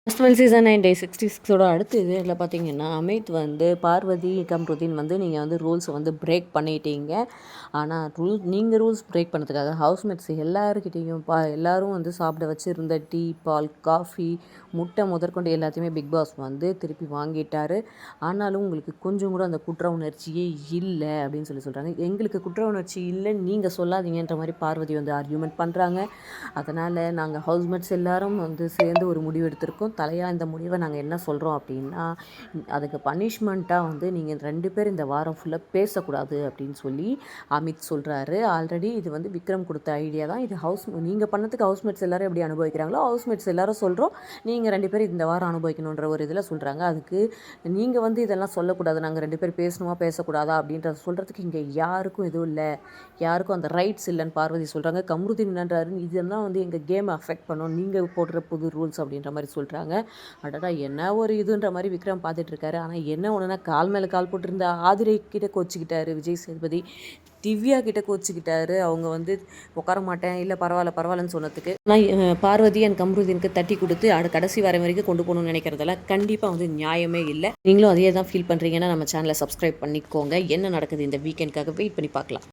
Festival season 9 டே 66ஓட அடுத்து இதில் பார்த்தீங்கன்னா அமித் வந்து பார்வதி கம்ருதீன் வந்து நீங்கள் வந்து ரூல்ஸை வந்து பிரேக் பண்ணிட்டீங்க. ஆனால் நீங்கள் ரூல்ஸ் பிரேக் பண்ணதுக்காக ஹவுஸ்மேட்ஸ் எல்லாருக்கிட்டேயும் எல்லோரும் வந்து சாப்பிட வச்சுருந்த டீ, பால், காஃபி, முட்டை முதற்கொண்டு எல்லாத்தையுமே பிக் பாஸ் வந்து திருப்பி வாங்கிட்டார். ஆனாலும் உங்களுக்கு கொஞ்சம் கூட அந்த குற்ற உணர்ச்சியே இல்லை அப்படின்னு சொல்கிறாங்க. எங்களுக்கு குற்ற உணர்ச்சி இல்லைன்னு நீங்கள் சொல்லாதீங்கன்ற மாதிரி பார்வதி வந்து ஆர்கியூமெண்ட் பண்ணுறாங்க. அதனால் நாங்கள் ஹவுஸ்மேட்ஸ் எல்லாரும் வந்து சேர்ந்து ஒரு முடிவு எடுத்திருக்கோம். தலையாக இந்த முடிவை நாங்கள் என்ன சொல்கிறோம் அப்படின்னா, அதுக்கு பனிஷ்மெண்ட்டாக வந்து நீங்கள் 2 பேர் இந்த வாரம் ஃபுல்லாக பேசக்கூடாது அப்படின்னு சொல்லி அமித் சொல்கிறாரு. ஆல்ரெடி இது வந்து விக்ரம் கொடுத்த ஐடியா தான். இது நீங்கள் பண்ணதுக்கு ஹவுஸ்மேட்ஸ் எல்லோரும் எப்படி அனுபவிக்கிறாங்களோ ஹவுஸ்மேட்ஸ் எல்லோரும் சொல்கிறோம், நீங்கள் 2 பேர் இந்த வாரம் அனுபவிக்கணுன்ற ஒரு இதில் சொல்கிறாங்க. அதுக்கு நீங்கள் வந்து இதெல்லாம் சொல்லக்கூடாது, நாங்கள் 2 பேர் பேசணுமா பேசக்கூடாதா அப்படின்றத சொல்கிறதுக்கு இங்கே யாருக்கும் எதுவும் இல்லை, யாருக்கும் அந்த ரைட்ஸ் இல்லைன்னு பார்வதி சொல்கிறாங்க. கம்ருதீன் என்னன்றாரு, இதெல்லாம் வந்து எங்கள் கேமை அஃபெக்ட் பண்ணும், நீங்கள் போடுற புது ரூல்ஸ் அப்படின்ற மாதிரி சொல்கிறாங்க. அடடா என்ன ஒரு இதுன்ற மாதிரி விக்ரம் பார்த்துட்ருக்காரு. ஆனால் என்ன ஒன்றுனா கால் மேலே கால் போட்டிருந்த ஆதிரை கிட்ட கோச்சிக்கிட்டாரு விஜய் சேதுபதி, திவ்யா கிட்ட கோச்சிக்கிட்டாரு. அவங்க வந்து உட்கார மாட்டேன், இல்லை பரவாயில்லன்னு சொன்னதுக்கு. ஆனால் பார்வதி அண்ட் கம்ருதீனுக்கு தட்டி கொடுத்து கடைசி வாரம் வரைக்கும் கொண்டு போகணும்னு நினைக்கிறதெல்லாம் கண்டிப்பாக வந்து நியாயமே இல்லை. நீங்களும் அதே தான் ஃபீல் பண்ணுறீங்கன்னா நம்ம சேனலை சப்ஸ்கிரைப் பண்ணிக்கோங்க. என்ன நடக்குது இந்த வீக்கெண்டுக்காக வெயிட் பண்ணி பார்க்கலாம்.